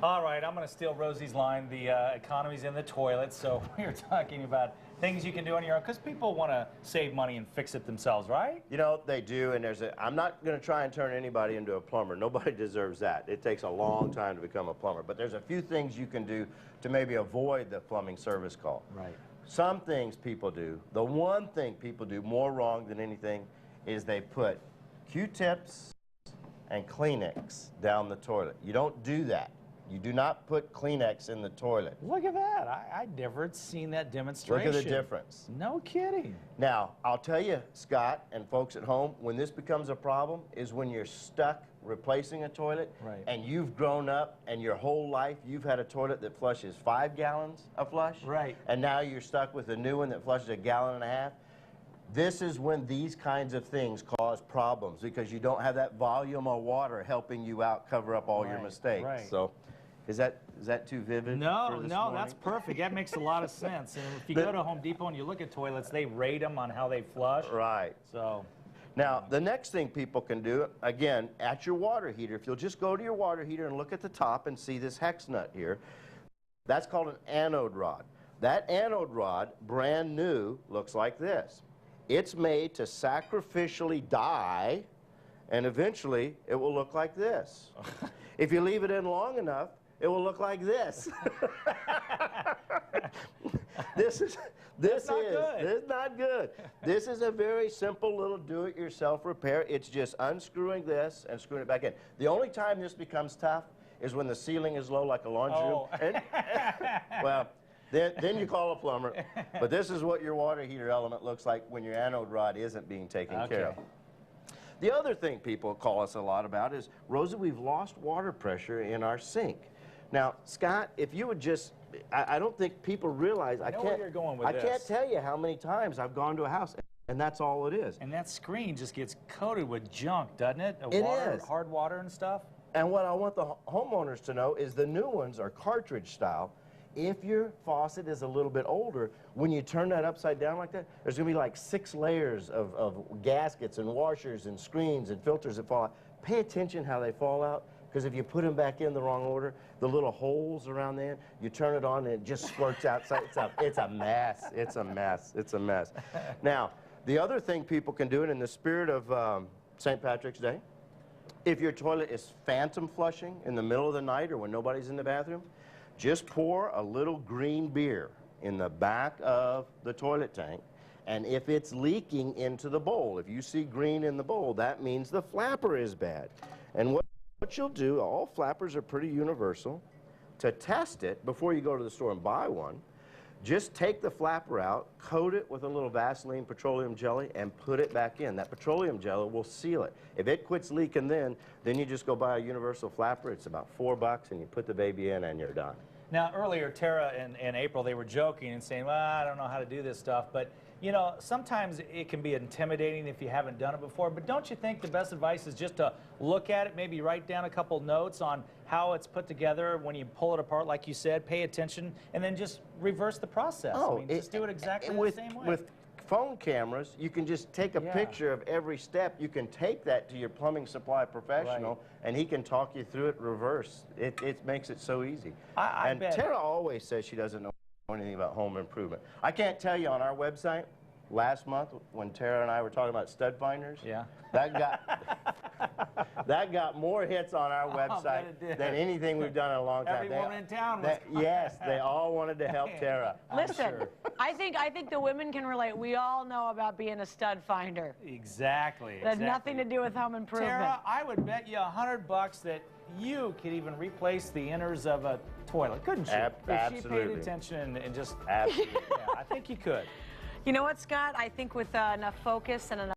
All right, I'm going to steal Rosie's line. The economy's in the toilet, so we're talking about things you can do on your own, because people want to save money and fix it themselves, right? You know, they do, and I'm not going to try and turn anybody into a plumber. Nobody deserves that. It takes a long time to become a plumber. But there's a few things you can do to maybe avoid the plumbing service call. Right. Some things people do. The one thing people do more wrong than anything is they put Q-tips and Kleenex down the toilet. You don't do that. You do not put Kleenex in the toilet. Look at that. I never seen that demonstration. Look at the difference. No kidding. Now, I'll tell you, Scott and folks at home, when this becomes a problem is when you're stuck replacing a toilet, right, and you've grown up and your whole life you've had a toilet that flushes 5 gallons a flush, right, and now you're stuck with a new one that flushes 1.5 gallons. This is when these kinds of things cause problems, because you don't have that volume of water helping you out cover up all your mistakes. Right. So, is that too vivid? No, no, that's perfect. That makes a lot of sense. And if you go to Home Depot and you look at toilets, they rate them on how they flush. Right. So. Now, the next thing people can do, again, at your water heater, if you'll just go to your water heater and look at the top and see this hex nut here, that's called an anode rod. That anode rod, brand new, looks like this. It's made to sacrificially die, and eventually it will look like this. If you leave it in long enough, it will look like this. This is not good. This is a very simple little do-it-yourself repair. It's just unscrewing this and screwing it back in. The only time this becomes tough is when the ceiling is low, like a laundry room. And, well, then you call a plumber. But this is what your water heater element looks like when your anode rod isn't being taken care of. The other thing people call us a lot about is, Rosie, we've lost water pressure in our sink. Now, Scott, if you would just, I don't think people realize, I can't tell you how many times I've gone to a house, and that's all it is. And that screen just gets coated with junk, doesn't it? It is. Hard water and stuff. And what I want the homeowners to know is the new ones are cartridge style. If your faucet is a little bit older, when you turn that upside down like that, there's going to be like 6 layers of gaskets and washers and screens and filters that fall out. Pay attention how they fall out, because if you put them back in the wrong order, the little holes around there, you turn it on and it just squirts outside. It's a mess. It's a mess. It's a mess. Now, the other thing people can do, it in the spirit of St. Patrick's Day, if your toilet is phantom flushing in the middle of the night or when nobody's in the bathroom, just pour a little green beer in the back of the toilet tank, and if it's leaking into the bowl, if you see green in the bowl, that means the flapper is bad. And what you'll do, all flappers are pretty universal, to test it before you go to the store and buy one, just take the flapper out, coat it with a little Vaseline petroleum jelly, and put it back in. That petroleum jelly will seal it. If it quits leaking then you just go buy a universal flapper. It's about $4, and you put the baby in, and you're done. Now, earlier, Tara and April, they were joking and saying, well, I don't know how to do this stuff. But, you know, sometimes it can be intimidating if you haven't done it before. But don't you think the best advice is just to look at it, maybe write down a couple notes on how it's put together when you pull it apart, like you said, pay attention, and then just reverse the process? Oh, I mean, just do it exactly the same way. With phone cameras, you can just take a picture of every step. You can take that to your plumbing supply professional, and he can talk you through it reverse. It makes it so easy. And Tara always says she doesn't know anything about home improvement. I can't tell you, on our website, last month when Tara and I were talking about stud finders, that got more hits on our website than anything we've done in a long time. Every woman in town was yes, they all wanted to help Tara. Listen, I think the women can relate. We all know about being a stud finder. Exactly. That has nothing to do with home improvement. Tara, I would bet you $100 that you could even replace the inners of a toilet, couldn't you? Absolutely. If she paid attention and just... Absolutely. Yeah, I think you could. You know what, Scott? I think with enough focus and enough